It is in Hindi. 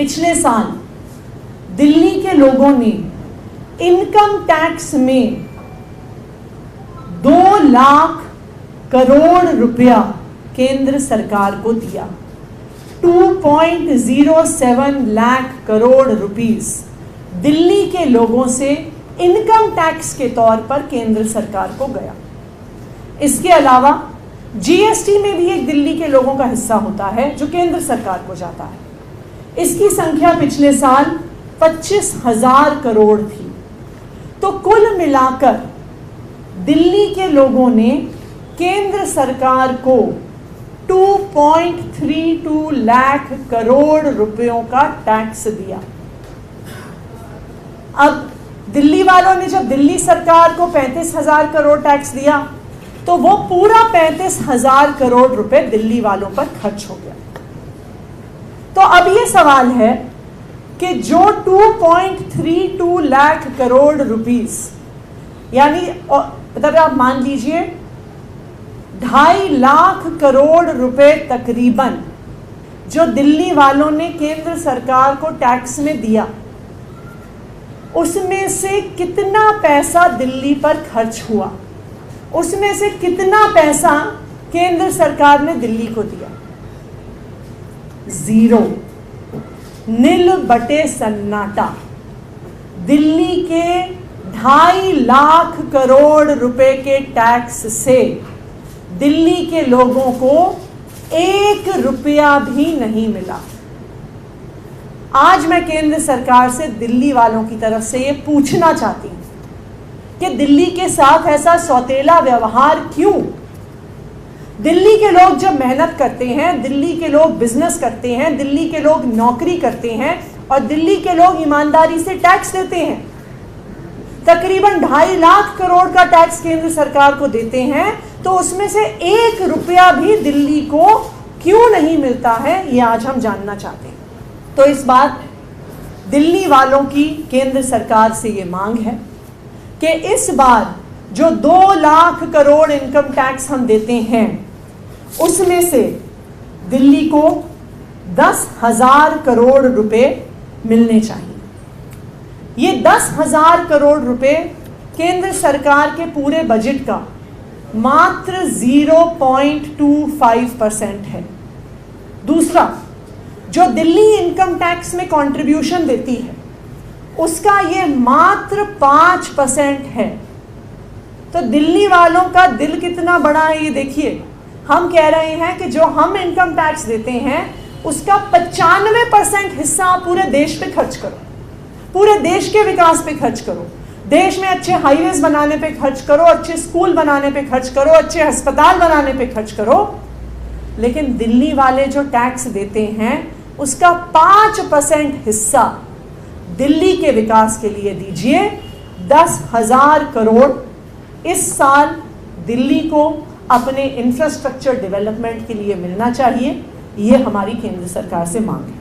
पिछले साल दिल्ली के लोगों ने इनकम टैक्स में 2 लाख करोड़ रुपया केंद्र सरकार को दिया। 2.07 लाख करोड़ रुपीस दिल्ली के लोगों से इनकम टैक्स के तौर पर केंद्र सरकार को गया। इसके अलावा जीएसटी में भी एक दिल्ली के लोगों का हिस्सा होता है जो केंद्र सरकार को जाता है। इसकी संख्या पिछले साल 25,000 करोड़ थी। तो कुल मिलाकर दिल्ली के लोगों ने केंद्र सरकार को 2.32 लाख करोड़ रुपयों का टैक्स दिया। अब दिल्ली वालों ने जब दिल्ली सरकार को 35,000 करोड़ टैक्स दिया तो वो पूरा 35,000 करोड़ रुपए दिल्ली वालों पर खर्च हो गया। तो अब ये सवाल है कि जो 2.32 लाख करोड़ रुपीस यानी मतलब आप मान लीजिए 2.5 लाख करोड़ रुपए तकरीबन जो दिल्ली वालों ने केंद्र सरकार को टैक्स में दिया, उसमें से कितना पैसा दिल्ली पर खर्च हुआ, उसमें से कितना पैसा केंद्र सरकार ने दिल्ली को दिया? 0, नील बटे सन्नाटा। दिल्ली के 2.5 लाख करोड़ रुपए के टैक्स से दिल्ली के लोगों को 1 रुपया भी नहीं मिला। आज मैं केंद्र सरकार से दिल्ली वालों की तरफ से ये पूछना चाहती हूं कि दिल्ली के साथ ऐसा सौतेला व्यवहार क्यों? दिल्ली के लोग जब मेहनत करते हैं, दिल्ली के लोग बिजनेस करते हैं, दिल्ली के लोग नौकरी करते हैं और दिल्ली के लोग ईमानदारी से टैक्स देते हैं, तकरीबन 2.5 लाख करोड़ का टैक्स केंद्र सरकार को देते हैं, तो उसमें से 1 रुपया भी दिल्ली को क्यों नहीं मिलता है, ये आज हम जानना चाहते हैं। तो इस बार दिल्ली वालों की केंद्र सरकार से ये मांग है कि इस बार जो 2 लाख करोड़ इनकम टैक्स हम देते हैं उसमें से दिल्ली को 10,000 करोड़ रुपए मिलने चाहिए। ये 10,000 करोड़ रुपए केंद्र सरकार के पूरे बजट का मात्र 0.25% है। दूसरा, जो दिल्ली इनकम टैक्स में कंट्रीब्यूशन देती है उसका ये मात्र 5% है। तो दिल्ली वालों का दिल कितना बड़ा है ये देखिए। हम कह रहे हैं कि जो हम इनकम टैक्स देते हैं उसका 95% हिस्सा आप पूरे देश पे खर्च करो, पूरे देश के विकास पे खर्च करो, देश में अच्छे हाईवेज बनाने पे खर्च करो, अच्छे स्कूल बनाने पे खर्च करो, अच्छे अस्पताल बनाने पे खर्च करो। लेकिन दिल्ली वाले जो टैक्स देते हैं उसका 5% हिस्सा दिल्ली के विकास के लिए दीजिए। 10,000 करोड़ इस साल दिल्ली को अपने इंफ्रास्ट्रक्चर डेवलपमेंट के लिए मिलना चाहिए। ये हमारी केंद्र सरकार से मांग है।